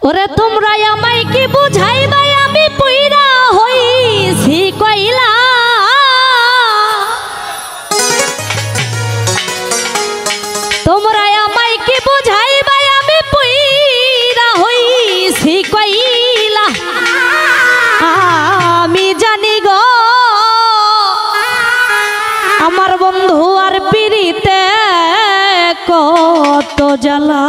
ওরে তোমরা আমায় কি বুঝাইবা আমি পুইরা হইছি কইলা তোমরা আমায় কি বুঝাইবা আমি পুইরা হইছি কইলা আমি জানি গো আমার বন্ধু আর পিরিতে কত জ্বালা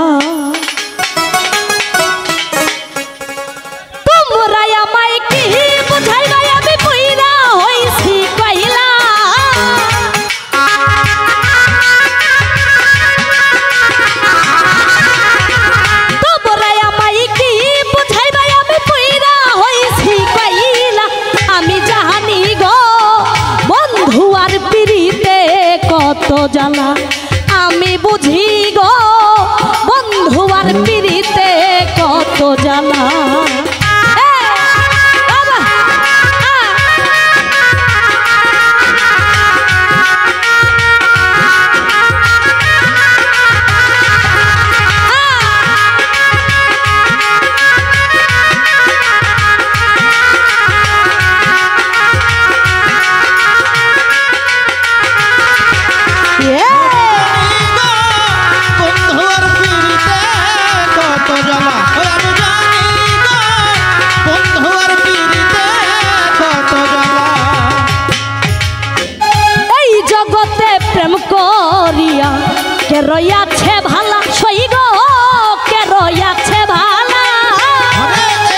তো জ্বালা আমি বুঝি গো বন্ধু আর পিরিতে কত জ্বালা কে রয়াছে ভালা সই গো কে রয়াছে ভালা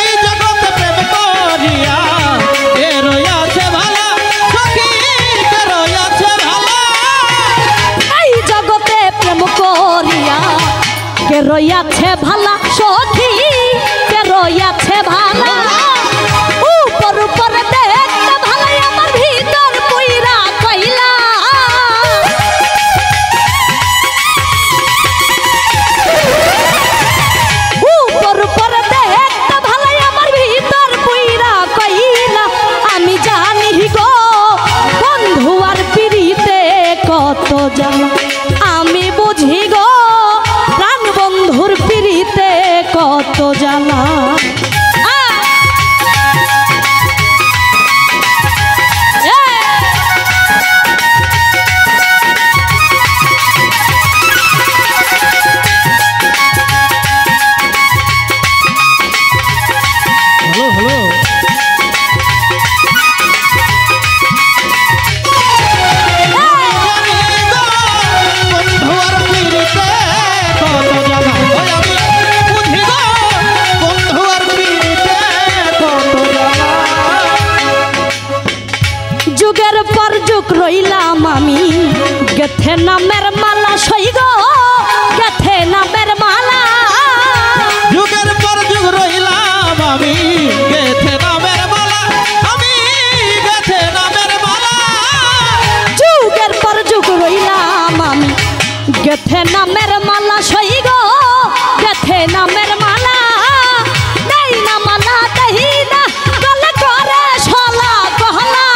এই জগতে প্রেম করিয়া কে রয়াছে ভালা সখী কে রয়াছে ভালা এই জগতে প্রেম করিয়া কে রয়াছে ভালা সখী কে রয়াছে ভালা উপর উপর দেখতে ভালো আমার ভিতর পুইরা কইলা কত জ্বালা আমি বুঝি গো প্রাণ বন্ধুর পিরিতে কত জ্বালা যুগের পর যুগ রইলাম আমি গেথে নামের মালা সই গো গেথে নামের মালা যুগের পর যুগ রইলাম আমি গেথে নামের মালা আমি গেথে নামের মালা যুগের পর যুগ রইলাম আমি গেথে নামের মালা সই গো গেথে নামের মালা দেই না মালা দেই না গলে করে শলা গহলা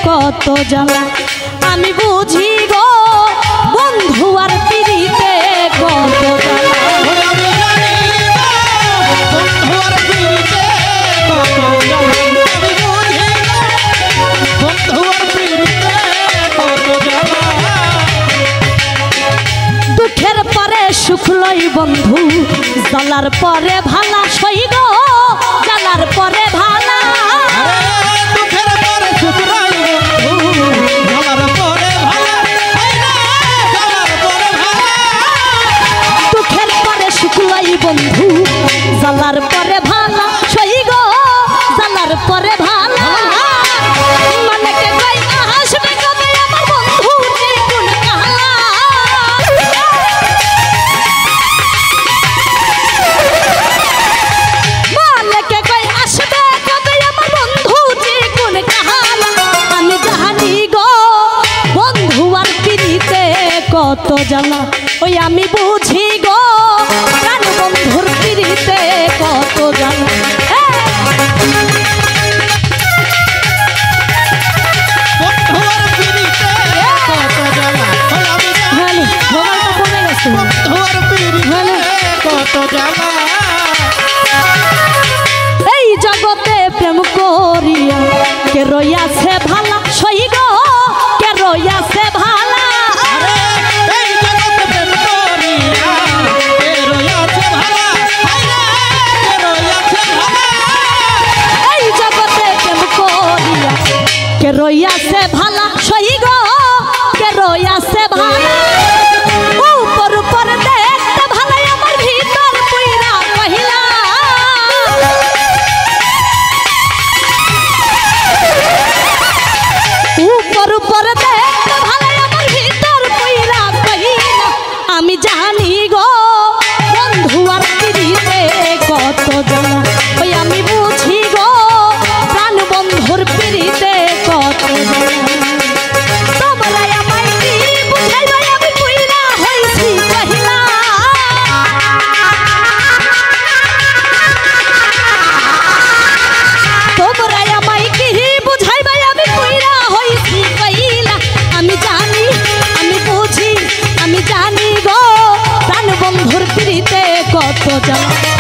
কত জ্বালা আমি বুঝি গো বন্ধু আর পিরিতে কত জ্বালা দুঃখের পরে সুখ লই বন্ধু জ্বালার পরে ভালা সই গো জ্বালার পরে ভালা বন্ধু জ্বালার পরে ভালা সই গো জ্বালার পরে ভালা মানে কে কই আসবে কবে আমার বন্ধু নির্গুণ কালা মানে কে কই আসবে কত জ্বালা এই জগতে প্রেম করিয়া কে রইয়াছে ভালা সই গো কে রইয়াছে ভালা আরে এই জগতে প্রেম করিয়া কে রইয়াছে ভালা হায়রে কে রইয়াছে ভালা এই জগতে প্রেম করিয়া কে রইয়াছে ভালা সই গো কে রইয়াছে ভালা উপর উপর দেখতে ভালো আমার ভিতর পুইরা কহিলা উপর উপর দেখতে ভালো আমার ভিতর পুইরা কহিলা আমি জানি গো বন্ধু আর পিরিতে কত জ্বালা ওই আমি বুঝি গো প্রাণ বন্ধুর পিরিতে কত জ্বালা তোমরা আমায় কি বুঝাইবা আমি পুইরা হইছি কহিলা তোমরা আমায় কি বুঝাইবা আমি পুইরা হইছি কহিলা আমি জানি আমি বুঝি আমি জানি গো প্রাণ বন্ধুর পিরিতে কত জ্বালা